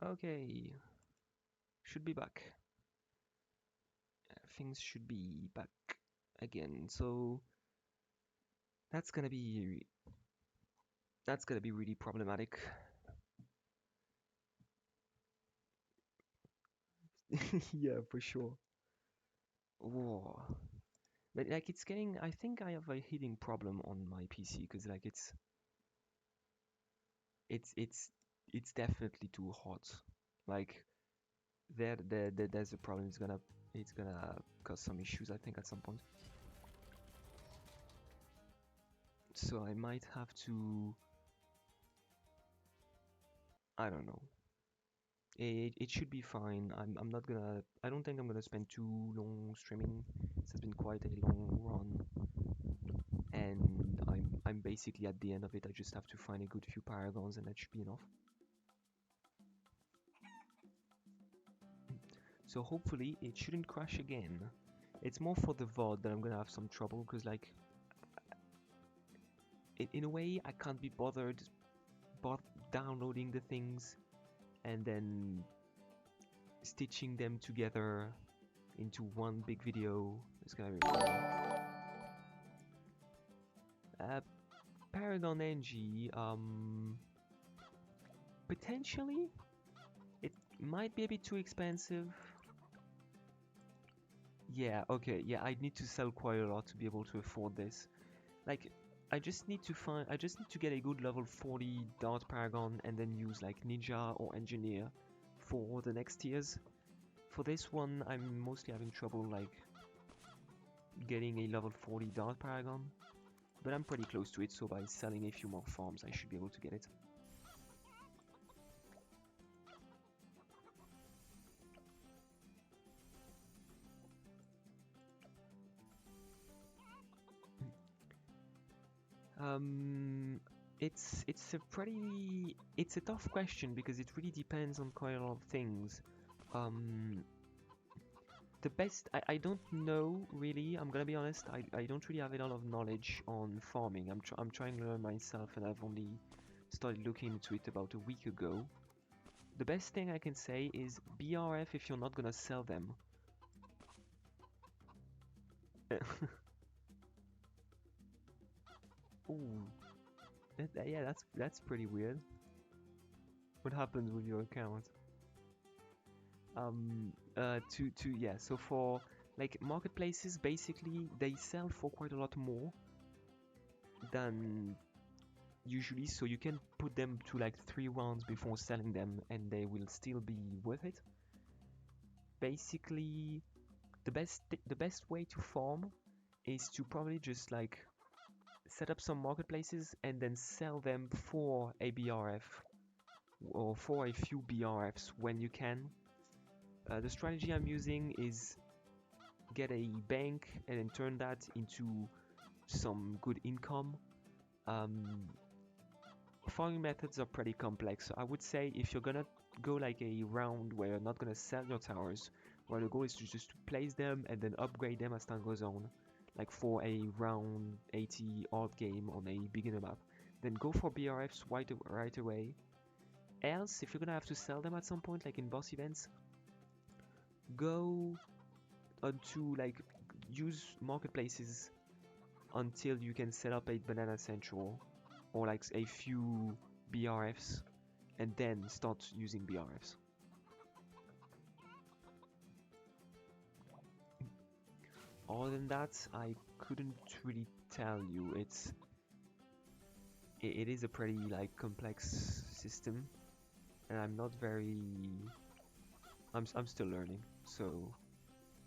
Okay, should be back. Things should be back again. So that's gonna be really problematic. Yeah, for sure. Whoa. But like it's getting, I think I have a heating problem on my PC because like it's it's it's definitely too hot. Like there's a problem. It's gonna cause some issues I think at some point. So I might have to, I don't know. It should be fine. I'm not gonna, I don't think I'm gonna spend too long streaming. This has been quite a long run, and I'm basically at the end of it. I just have to find a good few paragons, and that should be enough. So hopefully it shouldn't crash again. It's more for the VOD that I'm gonna have some trouble, because like in a way I can't be bothered downloading the things and then stitching them together into one big video. It's gonna be really... Paragon NG, potentially it might be a bit too expensive. Yeah, okay, yeah, I need to sell quite a lot to be able to afford this. Like, I just need to get a good level 40 Dart Paragon and then use like Ninja or Engineer for the next tiers. For this one, I'm mostly having trouble like getting a level 40 Dart Paragon, but I'm pretty close to it, so by selling a few more farms, I should be able to get it. It's a tough question because it really depends on quite a lot of things. The best, I don't know really, I'm gonna be honest, I don't really have a lot of knowledge on farming. I'm trying to learn myself, and I've only started looking into it about a week ago. The best thing I can say is BRF if you're not gonna sell them. Ooh, yeah, that's pretty weird. What happens with your account? Yeah, so for like marketplaces, basically they sell for quite a lot more than usually, so you can put them to like 3 rounds before selling them and they will still be worth it. Basically, the best way to farm is to probably just like set up some marketplaces and then sell them for a BRF or for a few BRFs when you can. The strategy I'm using is get a bank and then turn that into some good income. Farming methods are pretty complex. I would say if you're gonna go like a round where you're not gonna sell your towers, where the goal is to just place them and then upgrade them as time goes on, like for a round 80 odd game on a beginner map, then go for BRFs right away. Else, if you're gonna have to sell them at some point, like in boss events, go onto like use marketplaces until you can set up a banana central or like a few BRFs and then start using BRFs. Other than that, I couldn't really tell you. It is a pretty like complex system, and I'm still learning, so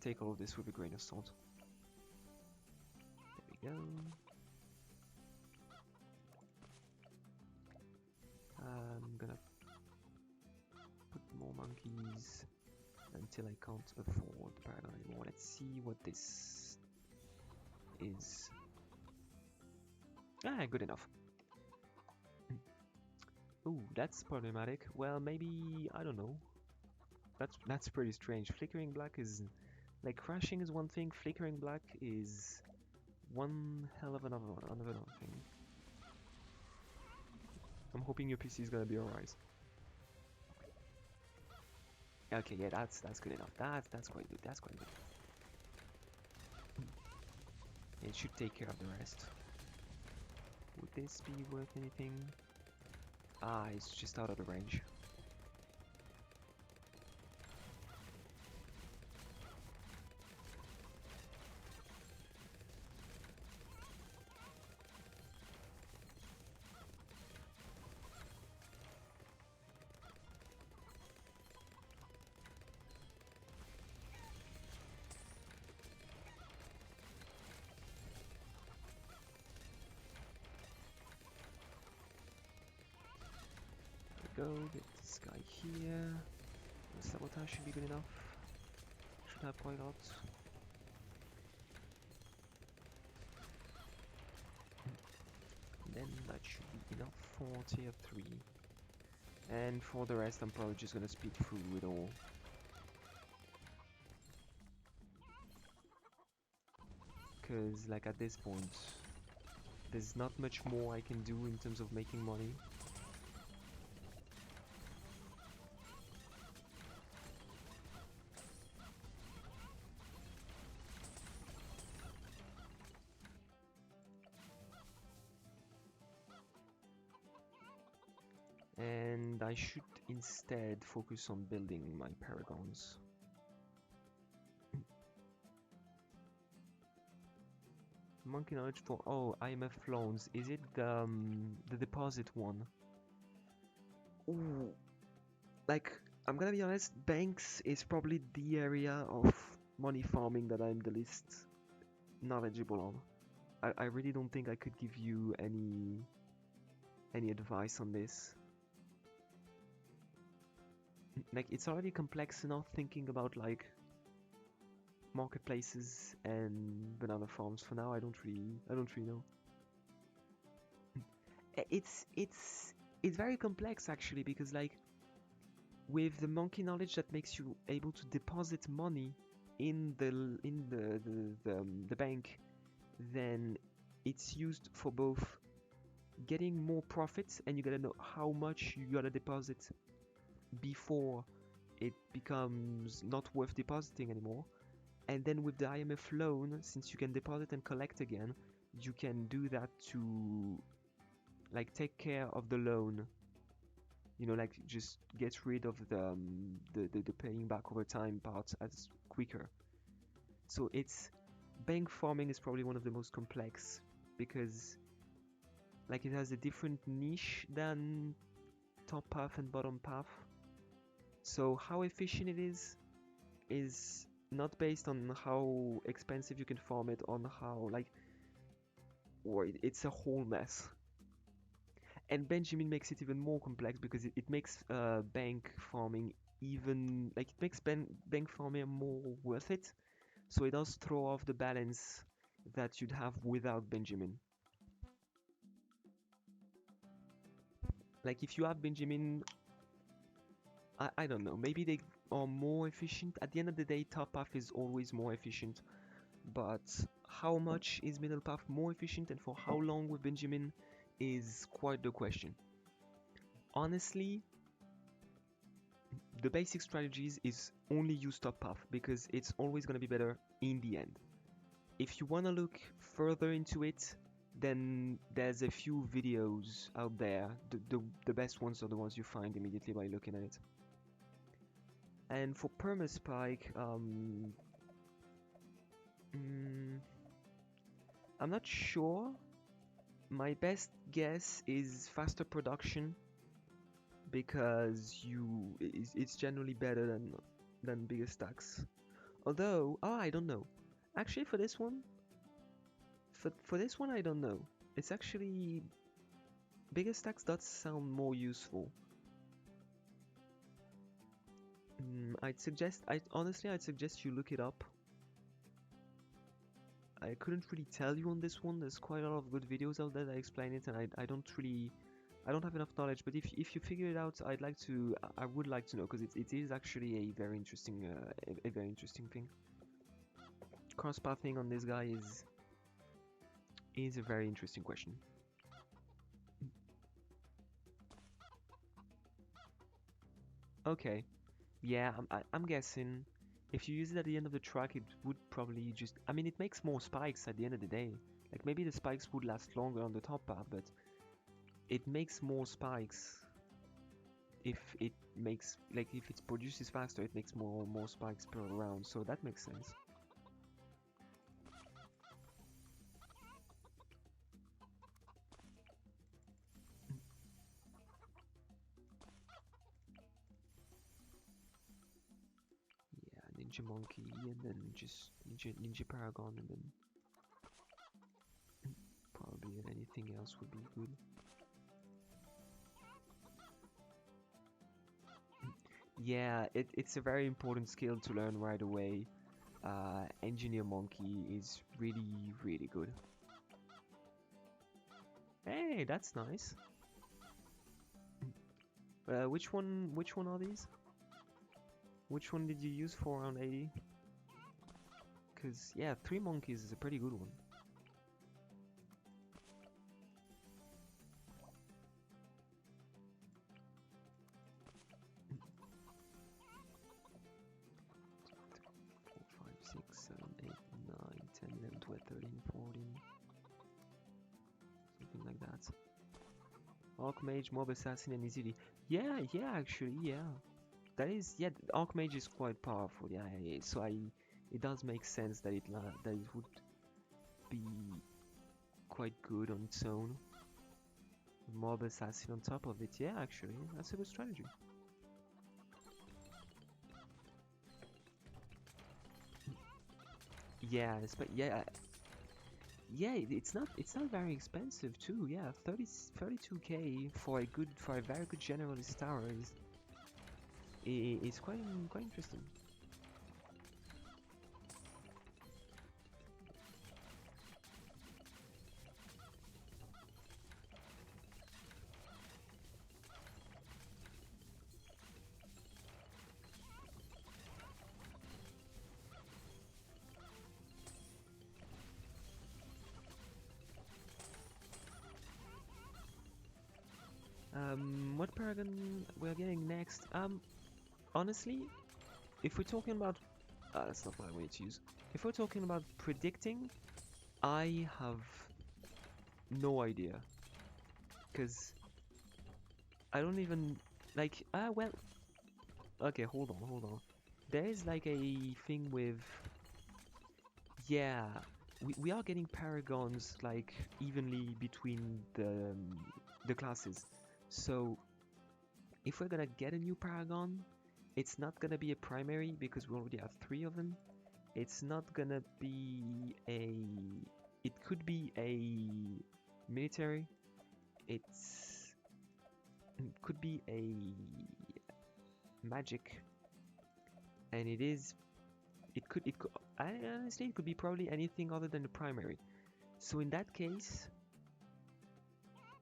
take all of this with a grain of salt. There we go. I'm gonna put more monkeys until I can't afford the paragon anymore. Let's see what this is. Ah, good enough. Ooh, that's problematic. Well, maybe, I don't know. That's pretty strange. Flickering black is like crashing is one thing. Flickering black is one hell of another thing. I'm hoping your PC is gonna be alright. Okay, yeah, that's good enough. That's quite good. That's quite good. It should take care of the rest. Would this be worth anything? Ah, it's just out of the range. Go, get this guy here. The sabotage should be good enough. Should have quite a lot. Then that should be enough for tier 3. And for the rest, I'm probably just gonna speed through it all. Because, like, at this point, there's not much more I can do in terms of making money. And I should instead focus on building my paragons. Monkey knowledge for IMF loans. Is it the deposit one? Ooh, like I'm gonna be honest, banks is probably the area of money farming that I'm the least knowledgeable on. I really don't think I could give you any advice on this. Like, it's already complex enough thinking about like marketplaces and banana farms. For now, I don't really know. It's very complex actually, because like with the monkey knowledge that makes you able to deposit money in the bank, then it's used for both getting more profits, and you gotta know how much you gotta deposit before it becomes not worth depositing anymore. And then with the IMF loan, since you can deposit and collect again, you can do that to like take care of the loan, you know, like just get rid of the paying back over time part as quicker. So it's bank farming is probably one of the most complex, because like it has a different niche than top path and bottom path. So how efficient it is not based on how expensive you can farm it, on how like, or it's a whole mess. And Benjamin makes it even more complex, because it makes bank farming even, like, it makes bank farming more worth it. So it does throw off the balance that you'd have without Benjamin. Like, if you have Benjamin, I don't know, maybe they are more efficient. At the end of the day, top path is always more efficient, but how much is middle path more efficient, and for how long with Benjamin, is quite the question. Honestly, the basic strategies is only use top path, because it's always going to be better in the end. If you want to look further into it, then there's a few videos out there. The best ones are the ones you find immediately by looking at it. And for permaspike, I'm not sure. My best guess is faster production, because it's generally better than bigger stacks. Although, I don't know. Actually, for this one, I don't know. It's actually, bigger stacks does sound more useful. I'd suggest you look it up. I couldn't really tell you on this one. There's quite a lot of good videos out there that explain it, and I don't have enough knowledge. But if you figure it out, I would like to know, because it is actually a very interesting thing. Cross pathing on this guy is a very interesting question. Okay, Yeah, I'm guessing if you use it at the end of the track, it would probably just. I mean, it makes more spikes at the end of the day. Like maybe the spikes would last longer on the top part, but it makes more spikes if it makes like if it produces faster, it makes more spikes per round. So that makes sense. Yeah, Ninja Monkey and then just Ninja Paragon and then probably anything else would be good. Yeah, it's a very important skill to learn right away. Engineer Monkey is really, really good. Hey, that's nice. Which one are these? Which one did you use for around 80? Because, yeah, 3 monkeys is a pretty good one. Four, 5, 6, 7, 8, 9, 10, 11, 12, 13, 14. Something like that. Archmage, Mob Assassin, and Easily. Yeah, yeah, actually, yeah. That is, yeah, Archmage is quite powerful, yeah, yeah, so it does make sense that that it would be quite good on its own. Mob Assassin on top of it, yeah, actually, that's a good strategy. Yeah, yeah, yeah, it's not very expensive too. Yeah, 32K for a very good generalist tower is quite interesting. What paragon we're getting next? Honestly, if we're talking about, that's not what I wanted to use. If we're talking about predicting, I have no idea, cause I don't even like. Well, okay, hold on. There is like a thing with, yeah, we are getting paragons like evenly between the classes. So if we're gonna get a new paragon, it's not gonna be a primary because we already have 3 of them. It's not gonna be a. It could be a military. It's it could be a magic, and it could. Honestly, it could be probably anything other than the primary. So in that case,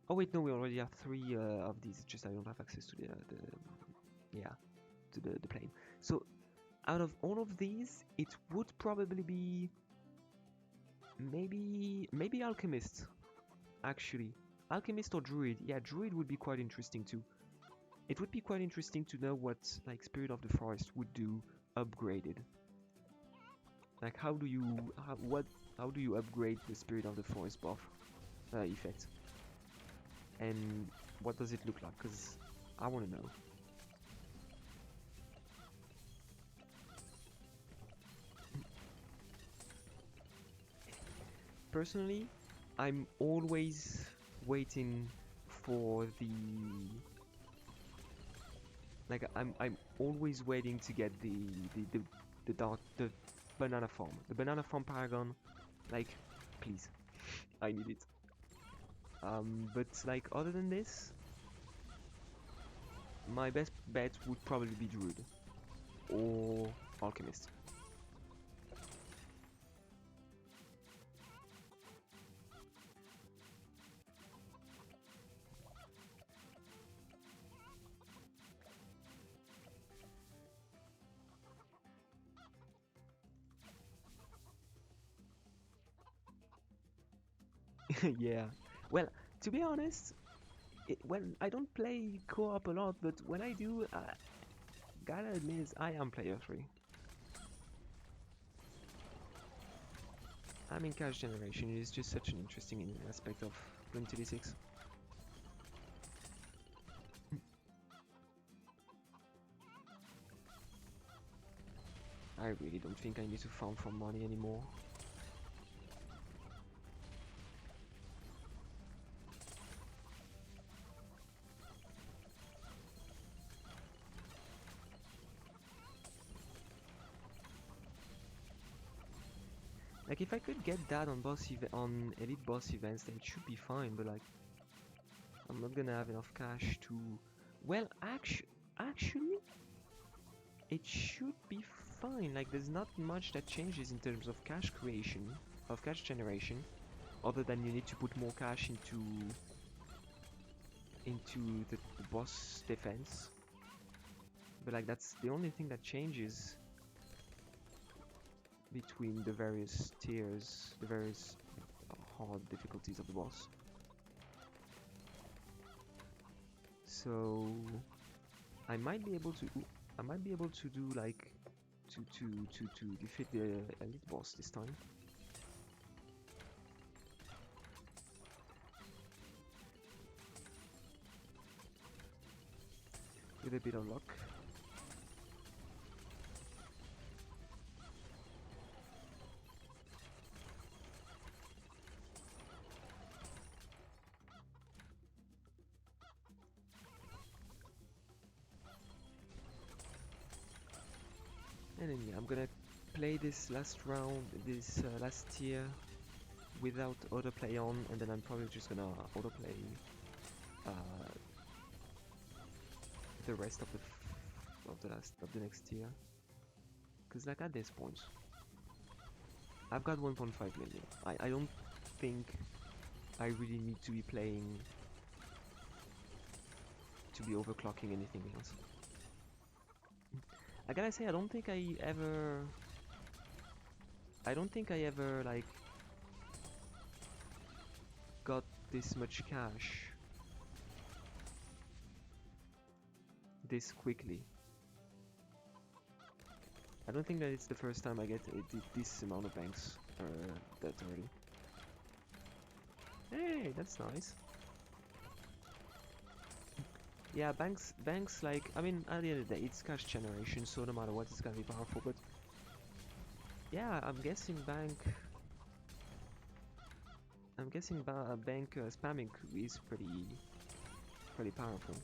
oh wait, no, we already have 3 of these. It's just I don't have access to yeah, to the plane. So out of all of these, it would probably be maybe Alchemist. Actually, Alchemist or Druid. Yeah, Druid would be quite interesting too. It would be quite interesting to know what like Spirit of the Forest would do upgraded. Like how do you upgrade the Spirit of the Forest buff effect? And what does it look like? Because I want to know. Personally, I'm always waiting for I'm always waiting to get the banana farm. The banana farm paragon, like, please, I need it. But like other than this, my best bet would probably be Druid or Alchemist. Yeah. Well, to be honest, when I don't play co-op a lot, but when I do, gotta admit is I am player 3. I mean, cash generation is just such an interesting aspect of BloonsTD6. I really don't think I need to farm for money anymore. Like if I could get that on on elite boss events, then it should be fine. But like, I'm not gonna have enough cash to. Well, actually, it should be fine. Like there's not much that changes in terms of cash creation, of cash generation, other than you need to put more cash into the boss defense. But like that's the only thing that changes between the various tiers, the various hard difficulties of the boss. So I might be able to do like to defeat the elite boss this time. With a bit of luck. And then yeah, I'm gonna play this last round, this last tier without autoplay on, and then I'm probably just gonna autoplay the rest of the next tier. Cause like at this point, I've got 1.5 million. I don't think I really need to be playing to be overclocking anything else. I gotta say, I don't think I ever like got this much cash this quickly. I don't think that it's the first time I get this amount of banks that early. Hey, that's nice. Yeah, banks like, I mean, at the end of the day, it's cash generation, so no matter what, it's gonna be powerful, but yeah, I'm guessing bank spamming is pretty powerful.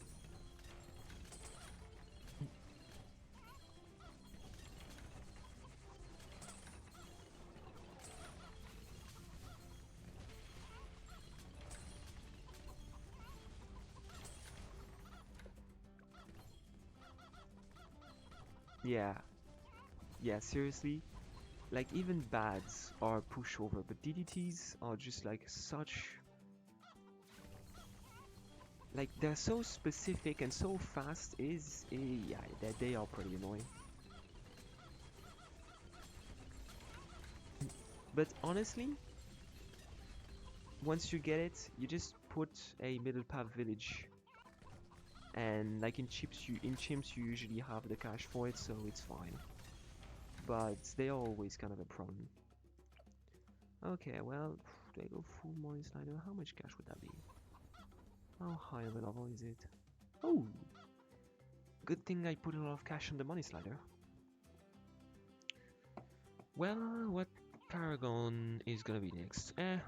Yeah, seriously, like even bads are pushover, but DDTs are just like such, like they're so specific and so fast. Yeah, they are pretty annoying. But honestly, once you get it, you just put a middle path village, and like in chimps you usually have the cash for it, so it's fine. But they are always kind of a problem. Okay, well, they go full money slider. How much cash would that be? How high of a level is it? Oh, good thing I put a lot of cash on the money slider. Well, what Paragon is gonna be next? At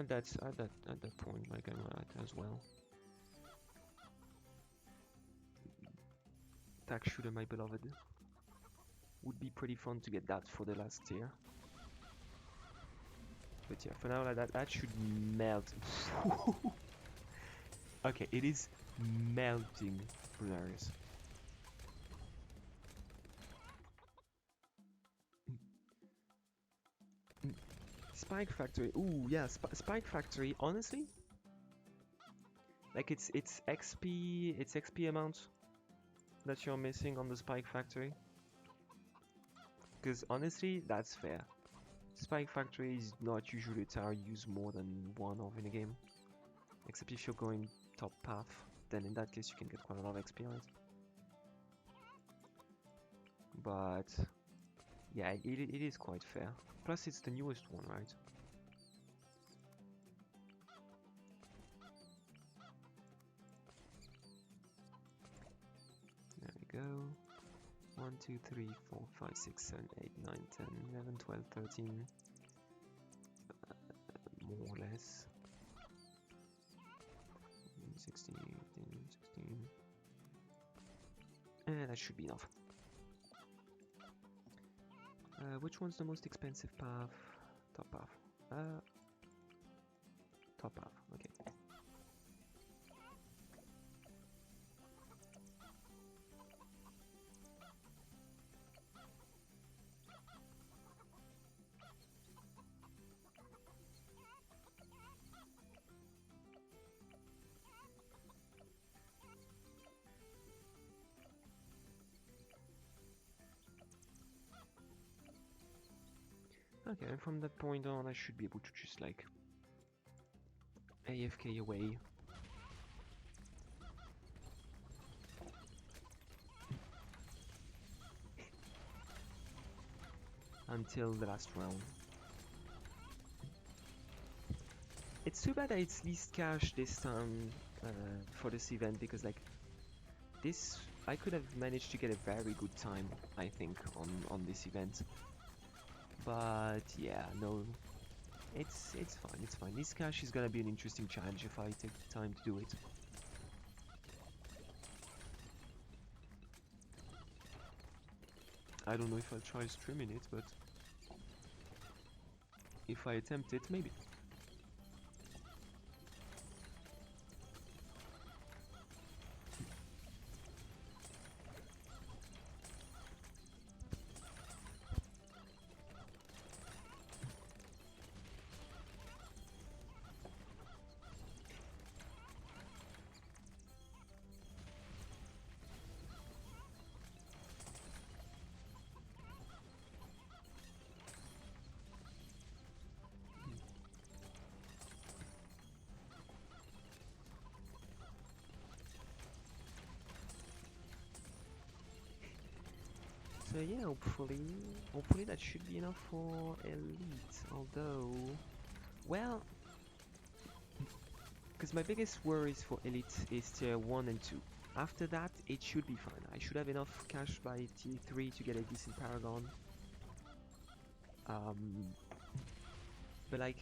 that point, like I'm at as well. Tack Shooter, my beloved. Would be pretty fun to get that for the last tier. But yeah, for now, like that should melt. Okay, it is melting Bloonarius. Spike Factory. Ooh, yeah, Spike Factory. Honestly, like it's XP amount that you're missing on the Spike Factory. Because honestly, that's fair. Spike Factory is not usually a tower you use more than one of in a game. Except if you're going top path, then in that case you can get quite a lot of XP on it. but yeah, it is quite fair. Plus, it's the newest one, right? There we go. 1, 2, 3, 4, 5, 6, 7, 8, 9, 10, 11, 12, 13. More or less. 16, 18, 16. And that should be enough. Which one's the most expensive path? Top path. Top path, okay. Okay, and from that point on, I should be able to just like AFK away. Until the last round. It's too bad that it's least cash this time for this event, because like this, I could have managed to get a very good time, I think, on this event. But yeah, no, it's fine, it's fine. This cash is gonna be an interesting challenge if I take the time to do it. I don't know if I'll try streaming it, but if I attempt it, maybe. So yeah, hopefully that should be enough for Elite, although, well, because my biggest worries for Elite is tier 1 and 2. After that, it should be fine. I should have enough cash by tier 3 to get a decent Paragon. But like,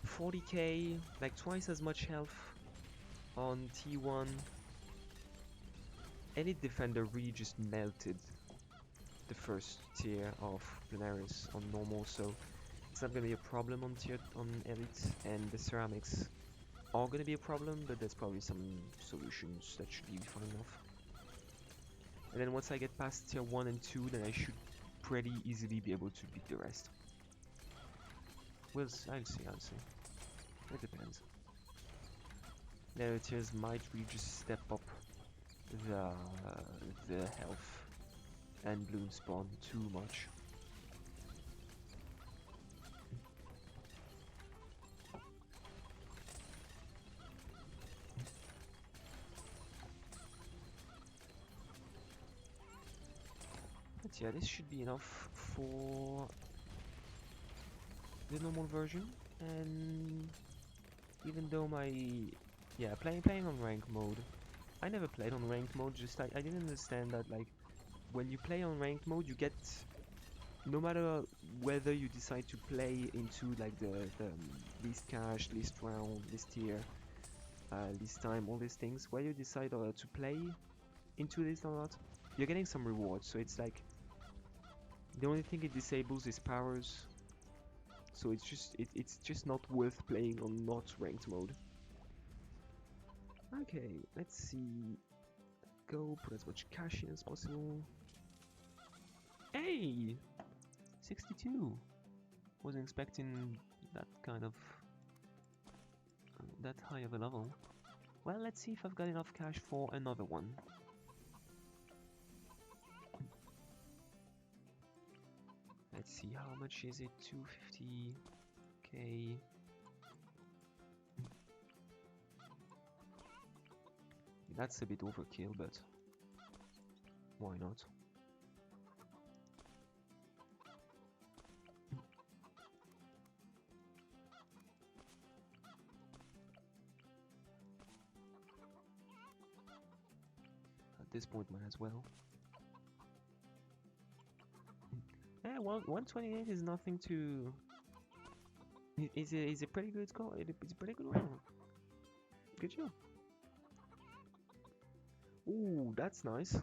40k, like twice as much health on T1. Elite Defender really just melted the first tier of Bloonarius on normal, so it's not gonna be a problem on Elite, and the ceramics are gonna be a problem, but there's probably some solutions that should be fine enough. And then once I get past tier 1 and 2, then I should pretty easily be able to beat the rest. I'll see. It depends. The tiers might really just step up the health and bloom spawn too much. But yeah, this should be enough for the normal version. And even though playing on rank mode, I never played on rank mode, just I didn't understand that like when you play on ranked mode, you get, no matter whether you decide to play into like the least cash, least round, least tier, least time, all these things, whether you decide to play into this or not, you're getting some rewards. So it's like the only thing it disables is powers. So it's just not worth playing on not ranked mode. Okay, let's see. Go put as much cash in as possible. Hey! 62! Wasn't expecting that kind of... that high of a level. Well, let's see if I've got enough cash for another one. Let's see, how much is it? 250k. That's a bit overkill, but why not? At this point, might as well. Yeah, 128 is nothing to... It's a pretty good score. It's a pretty good round. Good job. Ooh, that's nice.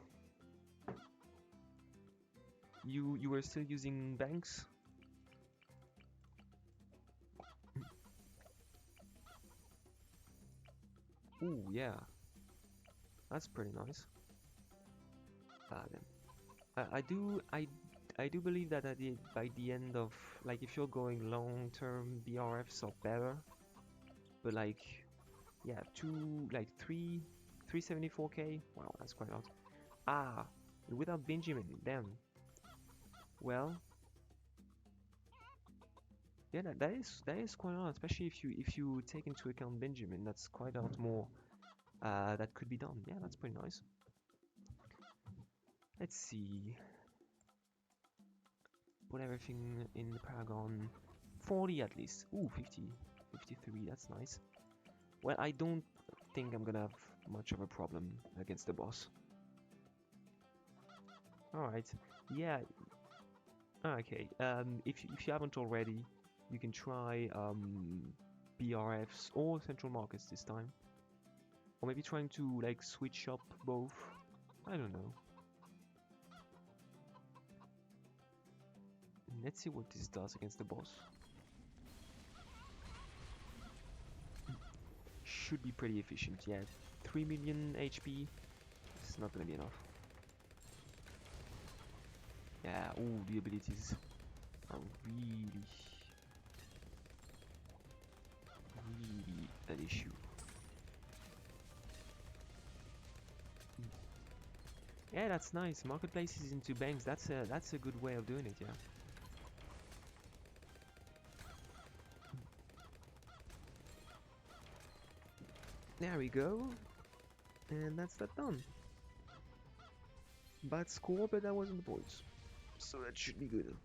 You were still using banks? Ooh, yeah. That's pretty nice. Then. I do believe that by the end of, like, if you're going long term, BRFs are better. But like, yeah, 374k. Wow, that's quite a lot. Ah, without Benjamin, damn. Well, yeah, that is quite a lot, especially if you take into account Benjamin. That's quite a lot more. That could be done. Yeah, that's pretty nice. Let's see. Put everything in the Paragon. 40 at least. Ooh, 50. 53, that's nice. Well, I don't think I'm gonna have much of a problem against the boss. Alright. Yeah. Okay. If you haven't already, you can try BRFs or central markets this time. Or maybe trying to like switch up both. I don't know. Let's see what this does against the boss. Should be pretty efficient, yeah. 3 million HP. It's not gonna be enough. Yeah, ooh, the abilities are really an issue. Yeah, that's nice. Marketplaces into banks. That's a good way of doing it. Yeah. There we go, and that's that done. Bad score, but that wasn't the points, so that should be good.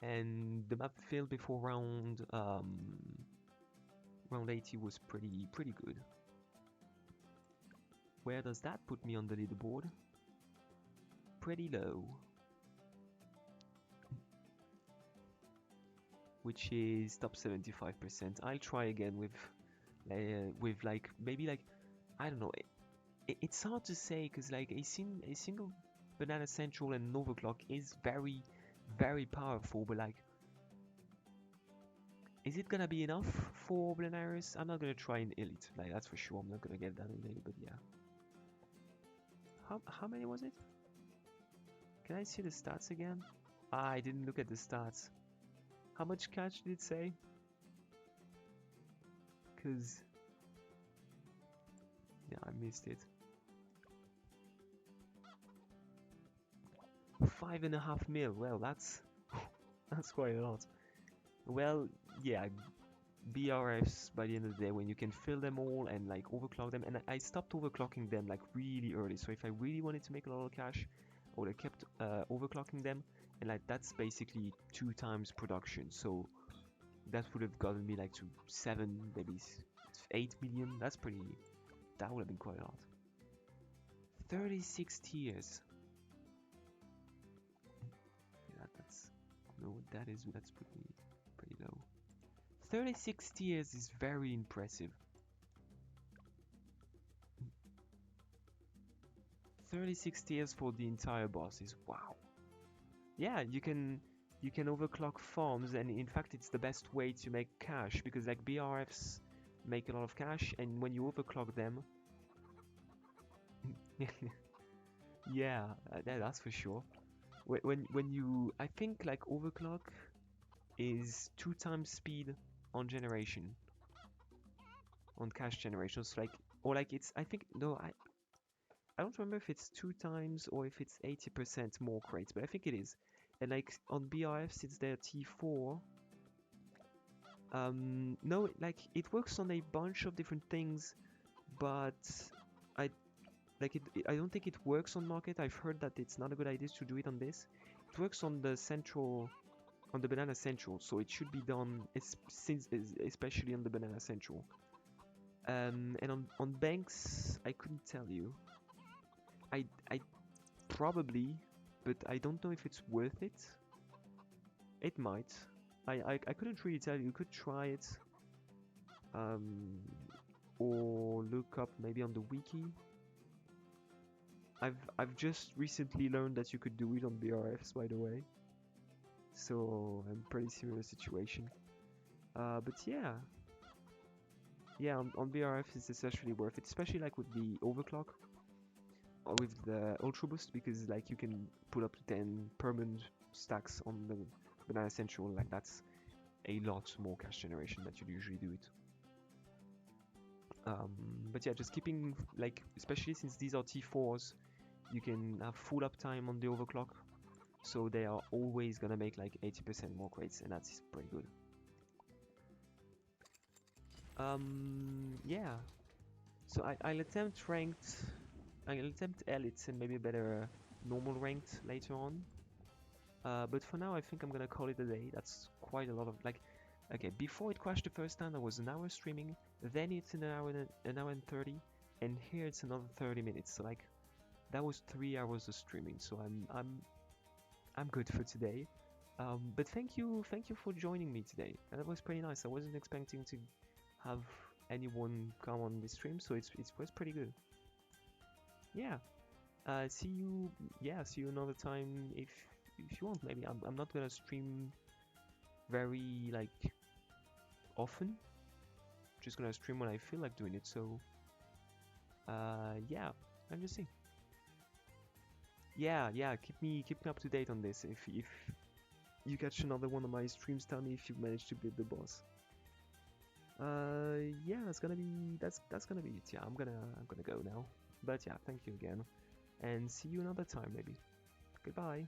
And the map failed before round 80 was pretty good. Where does that put me on the leaderboard? Pretty low. Which is top 75%. I'll try again with like maybe like, I don't know. It's hard to say because like a single Banana Central and Overclock is very powerful, but like, is it gonna be enough for Bloonarius? I'm not gonna try in Elite, like that's for sure. I'm not gonna get that in Elite, but yeah. How many was it? Can I see the stats again? Ah, I didn't look at the stats. How much catch did it say? Cause yeah, I missed it. 5.5 mil. Well, that's quite a lot. Well, yeah, BRFs by the end of the day, when you can fill them all and like overclock them, and I stopped overclocking them like really early. So if I really wanted to make a lot of cash, I would have kept overclocking them, and like that's basically 2 times production. So that would have gotten me like to 7, maybe 8 million. That would have been quite a lot. 36 tiers. Yeah, that's that's pretty low. 36 tiers is very impressive. 36 tiers for the entire boss is wow. Yeah, you can overclock farms, and in fact it's the best way to make cash, because like BRFs make a lot of cash, and when you overclock them yeah, that's for sure. When you, I think like overclock is 2 times speed on generation, on cash generation. So like, or like it's, I think, no, I don't remember if it's 2 times or if it's 80% more crates, but I think it is. And like on BRFs it's their T4. No, like it works on a bunch of different things, but I don't think it works on market. I've heard that it's not a good idea to do it on this. It works on the central on the Banana Central, so it should be done especially on the Banana Central. And on banks, I couldn't tell you. I probably, but I don't know if it's worth it. It might. I couldn't really tell you. You could try it, or look up maybe on the wiki. I've just recently learned that you could do it on BRFs, by the way. So I'm pretty similar situation. But yeah, on BRFs it's especially worth it, especially like with the overclock or with the ultra boost, because like you can put up to 10 permanent stacks on the Banana Central. Like that's a lot more cash generation that you'd usually do it. But yeah, just keeping, like, especially since these are T4s, you can have full uptime on the overclock, so they are always gonna make like 80% more crates, and that's pretty good. Yeah, so I'll attempt ranked, I'll attempt elites and maybe a better normal ranked later on. But for now, I think I'm gonna call it a day. That's quite a lot of, like, okay, before it crashed the first time, I was an hour streaming, then it's an hour and 30, and here it's another 30 minutes. So like, that was 3 hours of streaming. So I'm good for today. But thank you for joining me today. That was pretty nice. I wasn't expecting to have anyone come on the stream, so it was pretty good. Yeah. See you another time if you want. Maybe I'm not gonna stream very like often. Just gonna stream when I feel like doing it. So yeah, I'm just seeing. Yeah, keep me up to date on this. If you catch another one of my streams, tell me if you managed to beat the boss. Yeah, that's gonna be it. Yeah, I'm gonna go now. But yeah, thank you again, and see you another time maybe. Goodbye.